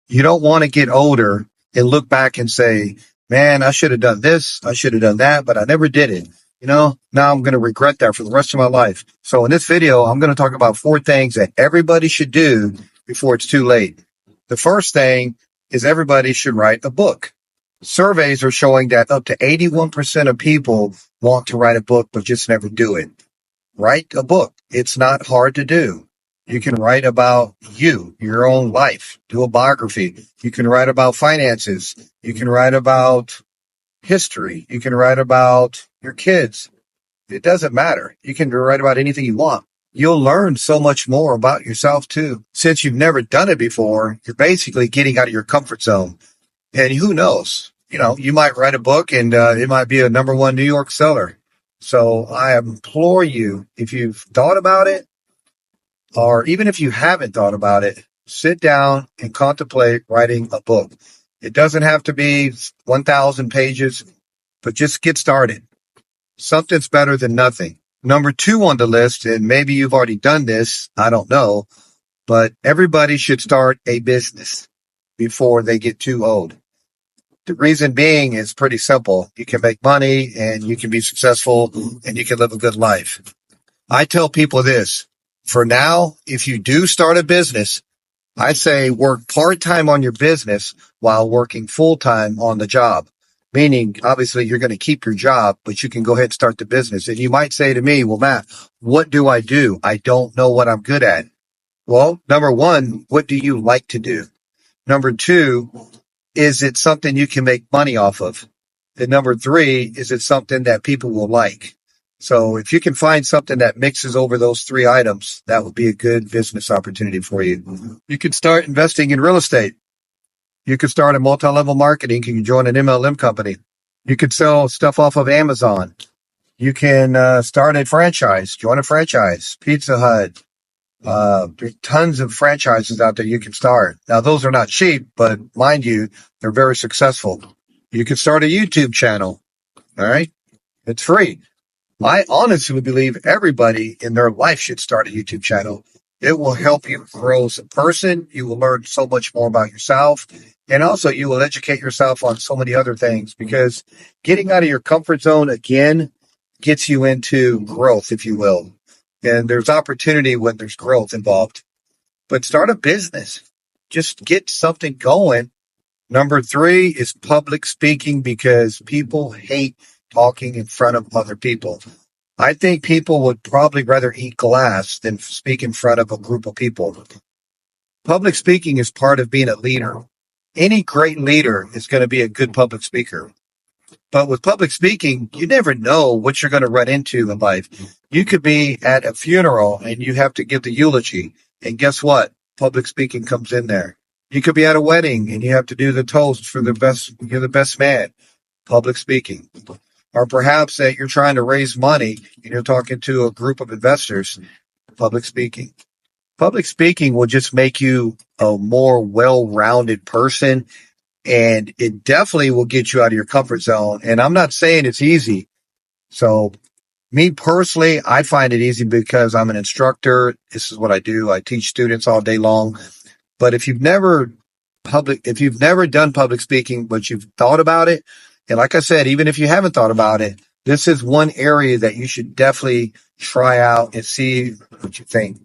You don't want to get older and look back and say, man, I should have done this. I should have done that, but I never did it. Now I'm going to regret that for the rest of my life. So in this video, I'm going to talk about 4 things that everybody should do before it's too late. The first thing is everybody should write a book. Surveys are showing that up to 81% of people want to write a book, but just never do it. Write a book. It's not hard to do. You can write about you, your own life, do a biography. You can write about finances. You can write about history. You can write about your kids. It doesn't matter. You can write about anything you want. You'll learn so much more about yourself too. Since you've never done it before, you're basically getting out of your comfort zone. And who knows? You might write a book and it might be a #1 New York seller. So I implore you, if you've thought about it, or even if you haven't thought about it, sit down and contemplate writing a book. It doesn't have to be 1,000 pages, but just get started. Something's better than nothing. #2 on the list, and maybe you've already done this, I don't know, but everybody should start a business before they get too old. The reason being is pretty simple. You can make money and you can be successful and you can live a good life. I tell people this, for now, if you do start a business, I say work part-time on your business while working full-time on the job. Meaning, obviously, you're going to keep your job, but you can go ahead and start the business. And you might say to me, well, Matt, what do? I don't know what I'm good at. Well, #1, what do you like to do? #2, is it something you can make money off of? And #3, is it something that people will like? So if you can find something that mixes over those 3 items, that would be a good business opportunity for you. You can start investing in real estate. You could start a multi-level marketing. You can join an MLM company. You could sell stuff off of Amazon. You can start a franchise, join a franchise, Pizza Hut. There's tons of franchises out there you can start. Now, those are not cheap, but mind you, they're very successful. You can start a YouTube channel. All right. It's free. I honestly believe everybody in their life should start a YouTube channel. It will help you grow as a person. You will learn so much more about yourself. And also you will educate yourself on so many other things, because getting out of your comfort zone again gets you into growth, if you will. And there's opportunity when there's growth involved. But start a business. Just get something going. #3 is public speaking, because people hate talking in front of other people. I think people would probably rather eat glass than speak in front of a group of people. Public speaking is part of being a leader. Any great leader is going to be a good public speaker. But with public speaking, you never know what you're going to run into in life. You could be at a funeral and you have to give the eulogy. And guess what? Public speaking comes in there. You could be at a wedding and you have to do the toast for you're the best man. Public speaking. Or perhaps that you're trying to raise money and you're talking to a group of investors. Public speaking. Public speaking will just make you a more well-rounded person. And it definitely will get you out of your comfort zone. And I'm not saying it's easy. So me personally, I find it easy because I'm an instructor. This is what I do. I teach students all day long. But if you've never done public speaking, but you've thought about it, and like I said, even if you haven't thought about it, this is one area that you should definitely try out and see what you think.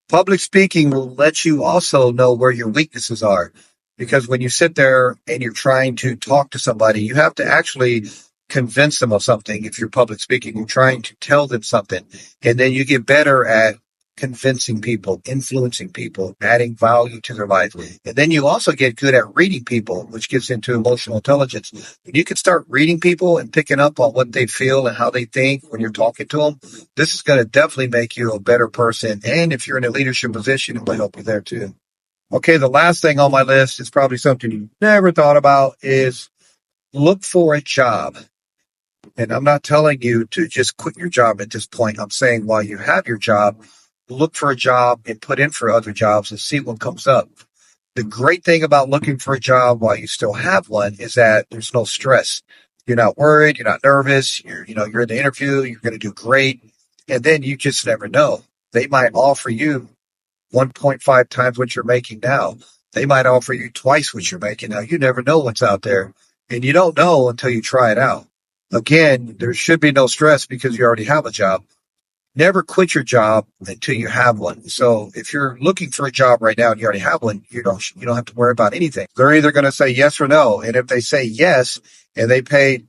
Public speaking will let you also know where your weaknesses are. Because when you sit there and you're trying to talk to somebody, you have to actually convince them of something. If you're public speaking, you're trying to tell them something. And then you get better at convincing people, influencing people, adding value to their life. And then you also get good at reading people, which gets into emotional intelligence. When you can start reading people and picking up on what they feel and how they think when you're talking to them, this is going to definitely make you a better person. And if you're in a leadership position, it will help you there too. Okay, the last thing on my list is probably something you never thought about, is look for a job. And I'm not telling you to just quit your job at this point. I'm saying while you have your job, look for a job and put in for other jobs and see what comes up. The great thing about looking for a job while you still have one is that there's no stress. You're not worried. You're not nervous. You're in the interview. You're going to do great. And then you just never know. They might offer you 1.5 times what you're making now. They might offer you twice what you're making. Now, you never know what's out there, and you don't know until you try it out. Again, there should be no stress because you already have a job. Never quit your job until you have one. So if you're looking for a job right now and you already have one, you don't have to worry about anything. They're either going to say yes or no. And if they say yes and they pay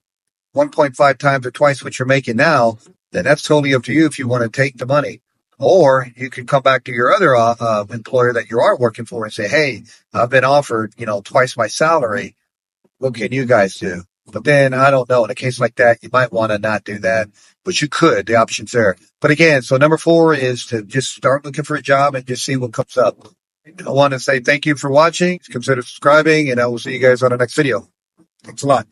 1.5 times or twice what you're making now, then that's totally up to you if you want to take the money. Or you can come back to your other employer that you are working for and say, hey, I've been offered, twice my salary. What can you guys do? But then I don't know. In a case like that, you might want to not do that, but you could. The option's there. But again, so number 4 is to just start looking for a job and just see what comes up. I want to say thank you for watching. Consider subscribing, and I will see you guys on the next video. Thanks a lot.